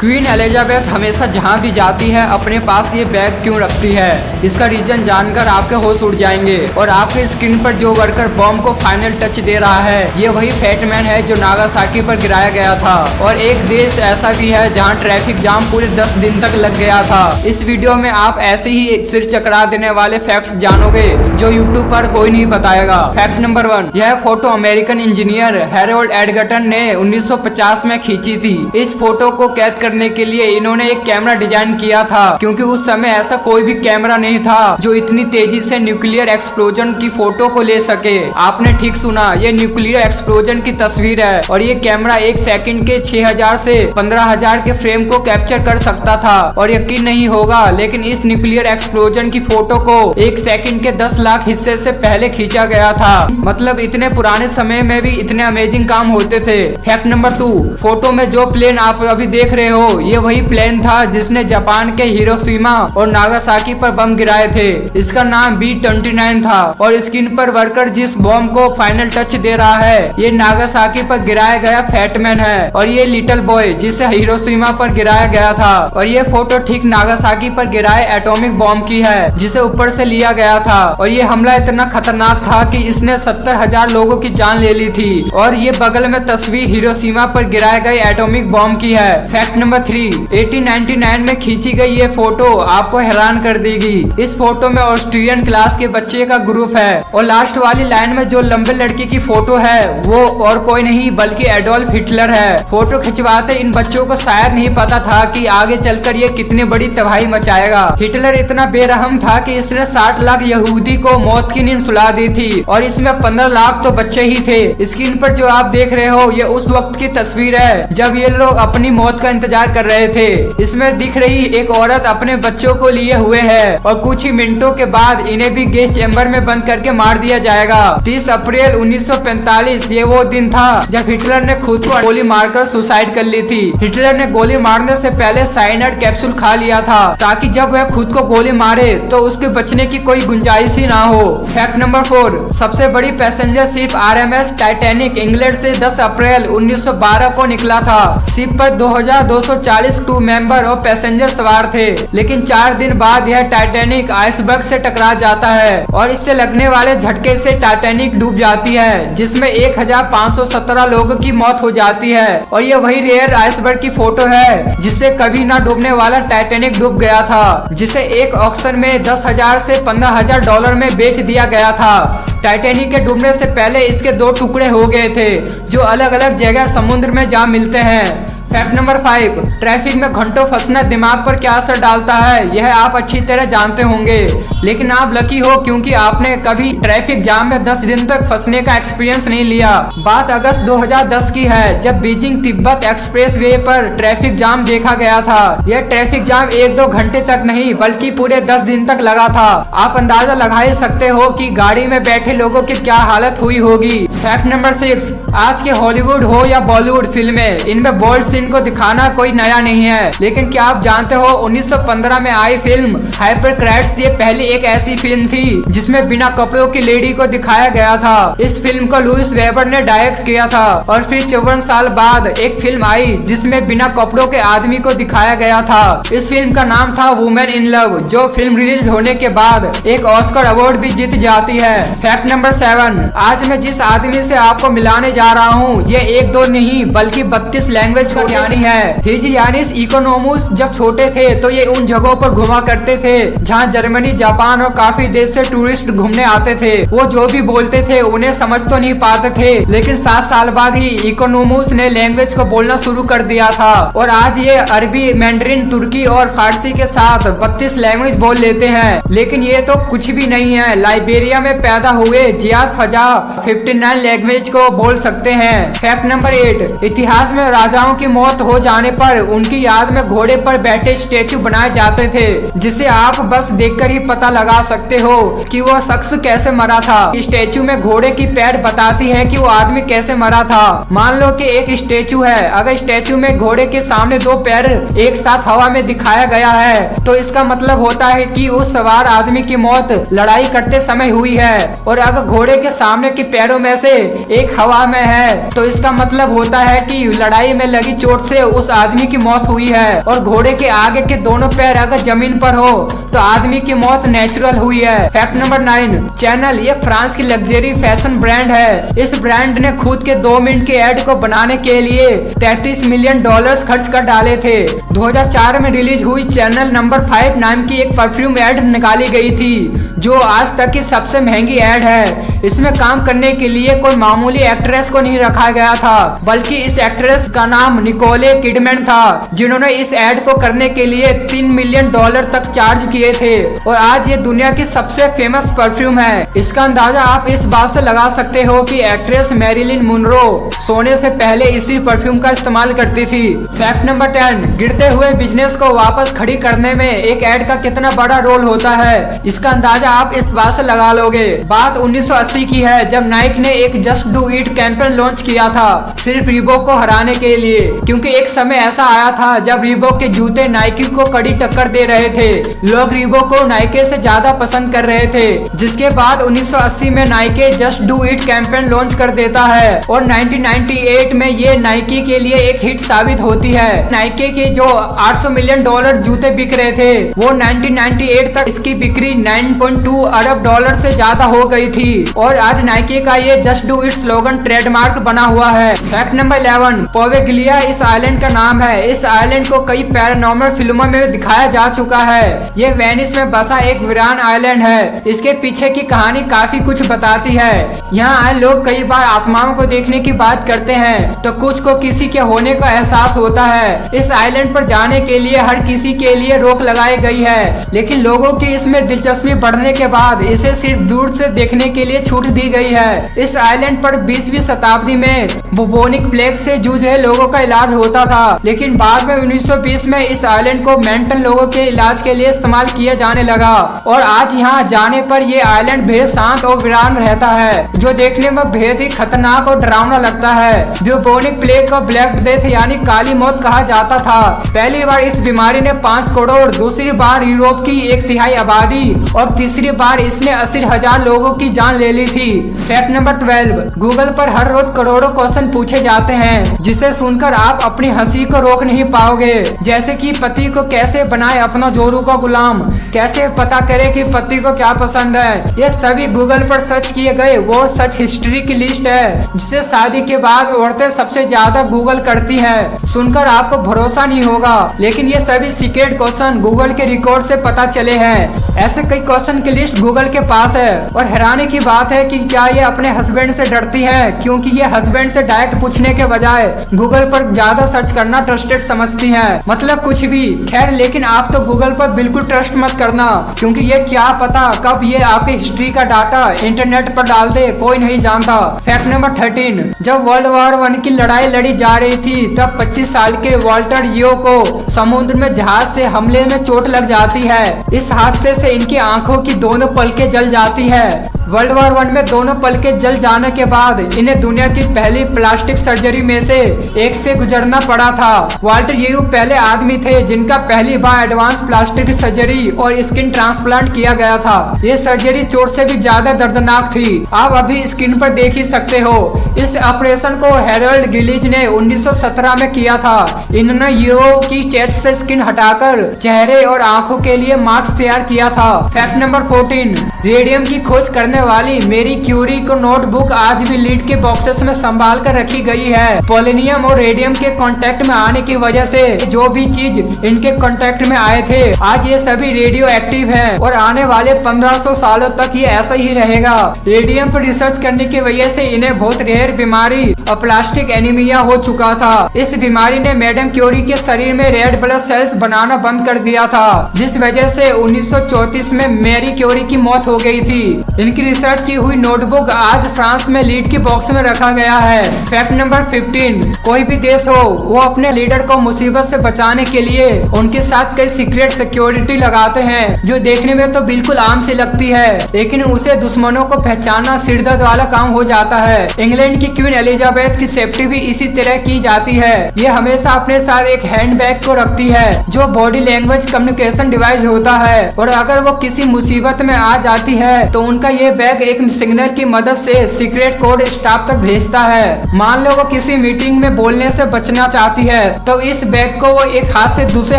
Queen Elizabeth हमेशा जहां भी जाती है अपने पास ये बैग क्यों रखती है? इसका रीजन जानकर आपके होश उड़ जाएंगे और आपके स्क्रीन पर जो वर्कर बॉम्ब को फाइनल टच दे रहा है ये वही फैटमैन है जो नागासाकी पर गिराया गया था। और एक देश ऐसा भी है जहां ट्रैफिक जाम पूरे 10 दिन तक लग गया था। इस वीडियो में आप ऐसे ही सिर चकरा देने वाले फैक्ट्स जानोगे जो यूट्यूब पर कोई नहीं बताएगा। फैक्ट नंबर 1, यह photo American engineer Harold Edgerton ने 1950 में खींची थी। इस फोटो को कैद करने के लिए इन्होंने एक कैमरा डिजाइन किया था क्योंकि उस समय ऐसा कोई भी कैमरा नहीं था जो इतनी तेजी से न्यूक्लियर एक्सप्लोजन की फोटो को ले सके। आपने ठीक सुना, ये न्यूक्लियर एक्सप्लोजन की तस्वीर है और ये कैमरा एक सेकंड के 6000 से 15000 के फ्रेम को कैप्चर कर सकता था। और यकीन नहीं होगा लेकिन इस न्यूक्लियर एक्सप्लोजन की फोटो को एक सेकंड के 10 लाख हिस्से से पहले खींचा गया था। मतलब इतने पुराने समय में भी इतने अमेजिंग काम होते थे। फैक्ट नंबर 2, फोटो में जो प्लेन आप अभी देख रहे हो ये वही प्लेन था जिसने जापान के हिरोशिमा और नागासाकी पर बम गिराए थे। इसका नाम B-29 था और स्क्रीन पर वर्कर जिस बॉम्ब को फाइनल टच दे रहा है ये नागासाकी पर गिराया गया फैटमैन है और ये लिटिल बॉय जिसे हिरोशिमा पर गिराया गया था। और ये फोटो ठीक नागासाकी पर गिराए एटॉमिक बॉम्ब की है जिसे ऊपर से लिया गया था। और ये हमला इतना खतरनाक था कि इसने 70,000 लोगों की जान ले ली थी। और ये बगल में तस्वीर हिरोशिमा पर गिराए गए एटॉमिक बॉम्ब की है। फैक्ट नंबर 3, 1899 में खींची गई ये फोटो आपको हैरान कर देगी। इस फोटो में ऑस्ट्रियन क्लास के बच्चे का ग्रुप है और लास्ट वाली लाइन में जो लंबे लड़की की फोटो है वो और कोई नहीं बल्कि एडोल्फ हिटलर है। फोटो खिंचवाते इन बच्चों को शायद नहीं पता था कि आगे चलकर ये कितनी बड़ी तबाही मचाएगा। हिटलर इतना बेरहम था कि इसने 60 लाख यहूदी को मौत की नींद सुला दी थी और इसमें 15 लाख तो बच्चे ही थे। स्क्रीन पर जो आप देख रहे हो ये उस वक्त की तस्वीर है जब ये लोग अपनी मौत का इंतजार कर रहे थे। इसमें दिख रही एक औरत अपने बच्चों को लिए हुए है और कुछ ही मिनटों के बाद इन्हें भी गैस चैम्बर में बंद करके मार दिया जाएगा। 30 अप्रैल 1945 ये वो दिन था जब हिटलर ने खुद को गोली मारकर सुसाइड कर ली थी। हिटलर ने गोली मारने से पहले साइनाइड कैप्सूल खा लिया था ताकि जब वह खुद को गोली मारे तो उसके बचने की कोई गुंजाइश ही ना हो। फैक्ट नंबर 4, सबसे बड़ी passenger ship RMS Titanic England से 10 अप्रैल 1912 को निकला था। शिप पर 2240 क्रू मेंबर और पैसेंजर सवार थे लेकिन 4 दिन बाद यह टाइटैनिक आइसबर्ग से टकरा जाता है और इससे लगने वाले झटके से टाइटैनिक डूब जाती है जिसमें 1517 लोगों की मौत हो जाती है। और ये वही रेयर आइसबर्ग की फोटो है जिससे कभी ना डूबने वाला टाइटैनिक डूब गया था, जिसे एक ऑक्शन में 10,000 से 15,000 डॉलर में बेच दिया गया था। टाइटैनिक के डूबने से पहले इसके 2 टुकड़े हो गए थे जो अलग अलग जगह समुद्र में जा मिलते हैं। फैक्ट नंबर 5, ट्रैफिक में घंटों फंसना दिमाग पर क्या असर डालता है यह आप अच्छी तरह जानते होंगे लेकिन आप लकी हो क्योंकि आपने कभी ट्रैफिक जाम में 10 दिन तक फंसने का एक्सपीरियंस नहीं लिया। बात अगस्त 2010 की है जब बीजिंग तिब्बत एक्सप्रेस वे पर ट्रैफिक जाम देखा गया था। यह ट्रैफिक जाम 1-2 घंटे तक नहीं बल्कि पूरे 10 दिन तक लगा था। आप अंदाजा लगा ही सकते हो कि गाड़ी में बैठे लोगों की क्या हालत हुई होगी। फैक्ट नंबर 6, आज के हॉलीवुड हो या बॉलीवुड फिल्में इनमें बोल्ड सीन को दिखाना कोई नया नहीं है लेकिन क्या आप जानते हो 1915 में आई फिल्म हाइपरक्रैट्स ये पहली एक ऐसी फिल्म थी जिसमें बिना कपड़ों की लेडी को दिखाया गया था। इस फिल्म को लुइस वेबर ने डायरेक्ट किया था और फिर 54 साल बाद एक फिल्म आई जिसमें बिना कपड़ों के आदमी को दिखाया गया था। इस फिल्म का नाम था वुमेन इन लव जो फिल्म रिलीज होने के बाद एक ऑस्कर अवार्ड भी जीत जाती है। फैक्ट नंबर 7, आज मैं जिस आदमी से आपको मिलाने जा रहा हूँ ये 1-2 नहीं बल्कि 32 लैंग्वेज का ज्ञानी है। हिजियानिस इकोनोमस जब छोटे थे तो ये उन जगहों पर घुमा करते थे जहाँ जर्मनी, जापान और काफी देश से टूरिस्ट घूमने आते थे। वो जो भी बोलते थे उन्हें समझ तो नहीं पाते थे लेकिन 7 साल बाद ही इकोनोमस ने लैंग्वेज को बोलना शुरू कर दिया था और आज ये अरबी, मैंड्रिन, तुर्की और फारसी के साथ 32 लैंग्वेज बोल लेते हैं। लेकिन ये तो कुछ भी नहीं है, लाइबेरिया में पैदा हुए जियाद फजा 59 लैंग्वेज को बोल सकते हैं। फैक्ट नंबर 8, इतिहास में राजाओं की मौत हो जाने पर उनकी याद में घोड़े पर बैठे स्टेचू बनाए जाते थे जिसे आप बस देखकर ही पता लगा सकते हो कि वह शख्स कैसे मरा था। स्टेचू में घोड़े की पैर बताती है कि वो आदमी कैसे मरा था। मान लो कि एक स्टेचू है, अगर स्टेचू में घोड़े के सामने 2 पैर एक साथ हवा में दिखाया गया है तो इसका मतलब होता है कि उस सवार आदमी की मौत लड़ाई करते समय हुई है। और अगर घोड़े के सामने के पैरों में से एक हवा में है तो इसका मतलब होता है कि लड़ाई में लगी चोट चोट से उस आदमी की मौत हुई है। और घोड़े के आगे के दोनों पैर अगर जमीन पर हो तो आदमी की मौत नेचुरल हुई है। फैक्ट नंबर 9, चैनल ये फ्रांस की लग्जरी फैशन ब्रांड है। इस ब्रांड ने खुद के 2 मिनट के एड को बनाने के लिए $33 मिलियन खर्च कर डाले थे। 2004 में रिलीज हुई चैनल नंबर 5 नाम की एक परफ्यूम एड निकाली गई थी, जो आज तक की सबसे महंगी एड है। इसमें काम करने के लिए कोई मामूली एक्ट्रेस को नहीं रखा गया था, बल्कि इस एक्ट्रेस का नाम निकोले किडमैन था, जिन्होंने इस एड को करने के लिए $3 मिलियन तक चार्ज किए थे। और आज ये दुनिया की सबसे फेमस परफ्यूम है। इसका अंदाजा आप इस बात से लगा सकते हो कि एक्ट्रेस मैरिलिन मुनरो सोने से पहले इसी परफ्यूम का इस्तेमाल करती थी। फैक्ट नंबर 10, गिरते हुए बिजनेस को वापस खड़ी करने में एक एड का कितना बड़ा रोल होता है, इसका अंदाजा आप इस बात से लगा लोगे। बात 1980 की है, जब नाइक ने एक just do it campaign launch किया था, सिर्फ रीबॉक को हराने के लिए। क्योंकि एक समय ऐसा आया था जब रीबॉक के जूते नाइकी को कड़ी टक्कर दे रहे थे। लोग रीबॉक को नाइके से ज्यादा पसंद कर रहे थे, जिसके बाद 1980 में Nike just do it campaign launch कर देता है और 1998 में ये नाइकी के लिए एक हिट साबित होती है। नाइके के जो $800 मिलियन जूते बिक रहे थे, वो 1998 तक इसकी बिक्री $9.2 अरब से ज्यादा हो गई थी। और आज नाइकी का ये just do it slogan trademark बना हुआ है। फैक्ट नंबर 11, पोवेगलिया इस आइलैंड का नाम है। इस आइलैंड को कई पैरानॉर्मल फिल्मों में दिखाया जा चुका है। ये वेनिस में बसा एक वीरान आइलैंड है। इसके पीछे की कहानी काफी कुछ बताती है। यहाँ आए लोग कई बार आत्माओं को देखने की बात करते हैं, तो कुछ को किसी के होने का एहसास होता है। इस आइलैंड पर जाने के लिए हर किसी के लिए रोक लगाई गई है, लेकिन लोगों की इसमें दिलचस्पी बढ़ने के बाद इसे सिर्फ दूर से देखने के लिए छूट दी गई है। इस आइलैंड पर 20वीं शताब्दी में बुबोनिक प्लेग से जूझ रहे लोगों का इलाज होता था, लेकिन बाद में 1920 में इस आइलैंड को मेंटल लोगों के इलाज के लिए इस्तेमाल किया जाने लगा। और आज यहाँ जाने पर यह आइलैंड बेहद शांत और वीरान रहता है, जो देखने में बेहद ही खतरनाक और डरावना लगता है। बुबोनिक प्लेग को ब्लैक डेथ यानी काली मौत कहा जाता था। पहली बार इस बीमारी ने 5 करोड़, दूसरी बार यूरोप की 1/3 आबादी और तीसरी बार इसने 80,000 लोगों की जान ले ली थी। फैक्ट नंबर 12, गूगल पर हर रोज करोड़ों क्वेश्चन पूछे जाते हैं, जिसे सुनकर आप अपनी हंसी को रोक नहीं पाओगे। जैसे कि पति को कैसे बनाए अपना जोरू का गुलाम, कैसे पता करे कि पति को क्या पसंद है। ये सभी गूगल पर सर्च किए गए वो सच हिस्ट्री की लिस्ट है, जिसे शादी के बाद औरतें सबसे ज्यादा गूगल करती हैं। सुनकर आपको भरोसा नहीं होगा, लेकिन ये सभी सीक्रेट क्वेश्चन गूगल के रिकॉर्ड से पता चले हैं। ऐसे कई क्वेश्चन की लिस्ट गूगल के पास है। और हैरानी की बात है कि क्या ये अपने हस्बैंड से डरती है, क्योंकि ये हस्बैंड से डायरेक्ट पूछने के बजाय गूगल पर ज्यादा सर्च करना ट्रस्टेड समझती है। मतलब कुछ भी। खैर, लेकिन आप तो गूगल पर बिल्कुल ट्रस्ट मत करना, क्योंकि ये क्या पता कब ये आपकी हिस्ट्री का डाटा इंटरनेट पर डाल दे, कोई नहीं जानता। फैक्ट नंबर 13, जब वर्ल्ड वॉर 1 की लड़ाई लड़ी जा रही थी, तब 25 साल के वॉल्टर यो को समुद्र में जहाज से हमले में चोट लग जाती है। इस हादसे से इनकी आंखों की दोनों पलकें जल जाती है। वर्ल्ड वॉर 1 में दोनों पलकें जल जाने के बाद इन्हें दुनिया की पहली प्लास्टिक सर्जरी में से एक से गुजरना पड़ा था। वॉल्टर यू पहले आदमी थे जिनका पहली बार एडवांस प्लास्टिक सर्जरी और स्किन ट्रांसप्लांट किया गया था। ये सर्जरी चोट से भी ज्यादा दर्दनाक थी, आप अभी स्क्रीन पर देख ही सकते हो। इस ऑपरेशन को हेरोल्ड गिलीज ने 1917 में किया था। इन्होंने यू की चेस्ट से स्किन हटाकर चेहरे और आंखों के लिए मास्क तैयार किया था। फैक्ट नंबर 14, रेडियम की खोज करने वाली मेरी क्यूरी को नोटबुक आज भी लीड के बॉक्सेस में संभाल कर रखी गई है। पोलोनियम और रेडियम के कांटेक्ट में आने की वजह से जो भी चीज इनके कांटेक्ट में आए थे, आज ये सभी रेडियो एक्टिव है और आने वाले 1500 सालों तक ये ऐसा ही रहेगा। रेडियम पर रिसर्च करने की वजह से इन्हें बहुत रेयर बीमारी प्लास्टिक एनीमिया हो चुका था। इस बीमारी ने मैडम क्यूरी के शरीर में रेड ब्लड सेल्स बनाना बंद कर दिया था, जिस वजह से 1934 में मैरी क्यूरी की मौत हो गई थी। इनकी रिसर्च की हुई नोटबुक आज फ्रांस में लीड के बॉक्स में रखा गया है। फैक्ट नंबर 15, कोई भी देश हो वो अपने लीडर को मुसीबत से बचाने के लिए उनके साथ कई सीक्रेट सिक्योरिटी लगाते हैं, जो देखने में तो बिल्कुल आम सी लगती है, लेकिन उसे दुश्मनों को पहचानना सिरदर्द वाला काम हो जाता है। इंग्लैंड की क्वीन एलिजाबेथ की सेफ्टी भी इसी तरह की जाती है। ये हमेशा अपने साथ एक हैंड बैग को रखती है, जो बॉडी लैंग्वेज कम्युनिकेशन डिवाइस होता है, और अगर वो किसी मुसीबत में आ जाती है तो उनका ये बैग एक सिग्नल की मदद से सीक्रेट कोड स्टाफ तक भेजता है। मान लो वो किसी मीटिंग में बोलने से बचना चाहती है तो इस बैग को वो एक हाथ से दूसरे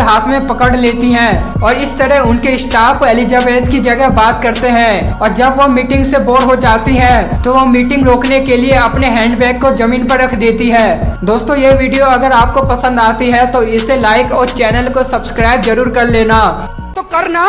हाथ में पकड़ लेती हैं और इस तरह उनके स्टाफ एलिजाबेथ की जगह बात करते हैं। और जब वो मीटिंग से बोर हो जाती है तो वो मीटिंग रोकने के लिए अपने हैंडबैग को जमीन पर रख देती है। दोस्तों ये वीडियो अगर आपको पसंद आती है तो इसे लाइक और चैनल को सब्सक्राइब जरूर कर लेना। तो करना।